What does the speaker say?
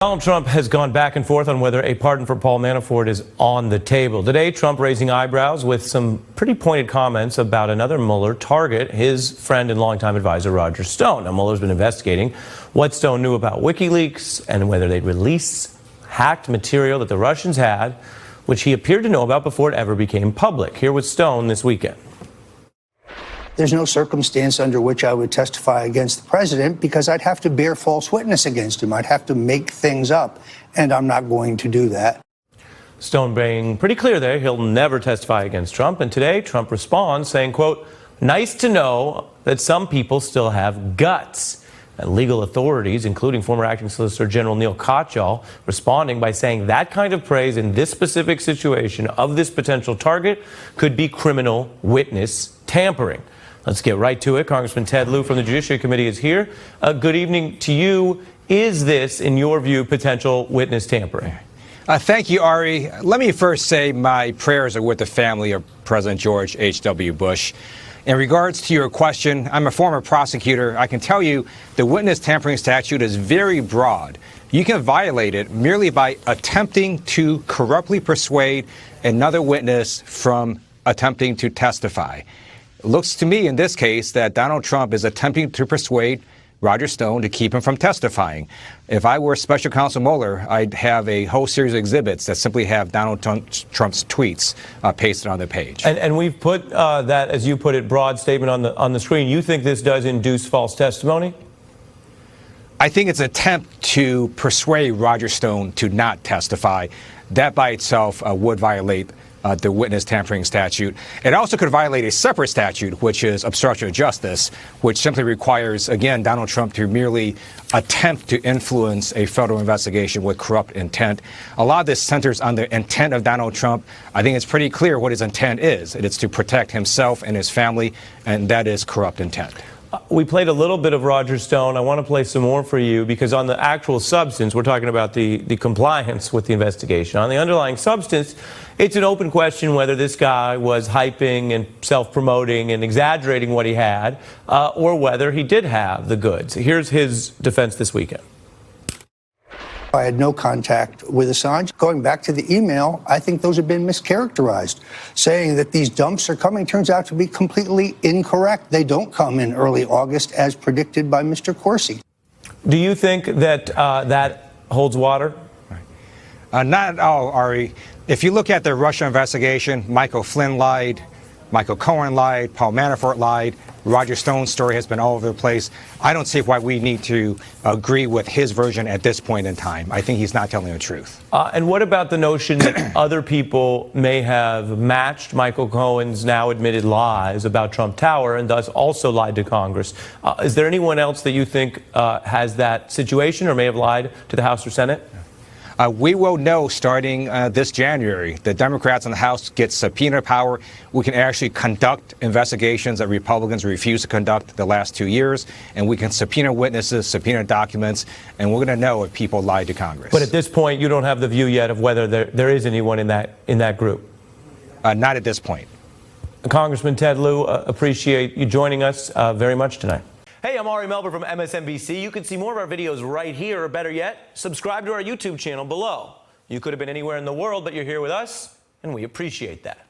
Donald Trump has gone back and forth on whether a pardon for Paul Manafort is on the table. Today, Trump raising eyebrows with some pretty pointed comments about another Mueller target, his friend and longtime advisor, Roger Stone. Now, Mueller's been investigating what Stone knew about WikiLeaks and whether they'd release hacked material that the Russians had, which he appeared to know about before it ever became public. Here was Stone this weekend. There's no circumstance under which I would testify against the president because I'd have to bear false witness against him. I'd have to make things up, and I'm not going to do that. Stone being pretty clear there, he'll never testify against Trump. And today, Trump responds saying, quote, "Nice to know that some people still have guts." And legal authorities, including former acting Solicitor General Neil Katyal, responding by saying that kind of praise in this specific situation of this potential target could be criminal witness tampering. Let's get right to it. Congressman Ted Lieu from the Judiciary Committee is here. Good evening to you. Is this, in your view, potential witness tampering? Thank you, Ari. Let me first say my prayers are with the family of President George H.W. Bush. In regards to your question, I'm a former prosecutor. I can tell you the witness tampering statute is very broad. You can violate it merely by attempting to corruptly persuade another witness from attempting to testify. It looks to me in this case that Donald Trump is attempting to persuade Roger Stone to keep him from testifying. If I were Special Counsel Mueller, I'd have a whole series of exhibits that simply have Donald Trump's tweets pasted on the page. And we've put that, as you put it, broad statement on the screen. You think this does induce false testimony? I think it's an attempt to persuade Roger Stone to not testify. That by itself would violate the witness tampering statute. It also could violate a separate statute, which is obstruction of justice, which simply requires, again, Donald Trump to merely attempt to influence a federal investigation with corrupt intent. A lot of this centers on the intent of Donald Trump. I think it's pretty clear what his intent is. It is to protect himself and his family, and that is corrupt intent. We played a little bit of Roger Stone. I want to play some more for you because on the actual substance, we're talking about the compliance with the investigation. On the underlying substance, it's an open question whether this guy was hyping and self-promoting and exaggerating what he had or whether he did have the goods. Here's his defense this weekend. I had no contact with Assange. Going back to the email, I think those have been mischaracterized. Saying that these dumps are coming turns out to be completely incorrect. They don't come in early August as predicted by Mr. Corsi. Do you think that that holds water? Not at all, Ari. If you look at the Russia investigation, Michael Flynn lied, Michael Cohen lied, Paul Manafort lied, Roger Stone's story has been all over the place. I don't see why we need to agree with his version at this point in time. I think he's not telling the truth. And what about the notion that other people may have matched Michael Cohen's now admitted lies about Trump Tower and thus also lied to Congress? Is there anyone else that you think has that situation or may have lied to the House or Senate? We will know starting this January. The Democrats in the House get subpoena power. We can actually conduct investigations that Republicans refused to conduct the last 2 years, and we can subpoena witnesses, subpoena documents, and we're going to know if people lied to Congress. But at this point, you don't have the view yet of whether there is anyone in that group? Not at this point. Congressman Ted Lieu, appreciate you joining us very much tonight. Hey, I'm Ari Melber from MSNBC. You can see more of our videos right here, or better yet, subscribe to our YouTube channel below. You could have been anywhere in the world, but you're here with us, and we appreciate that.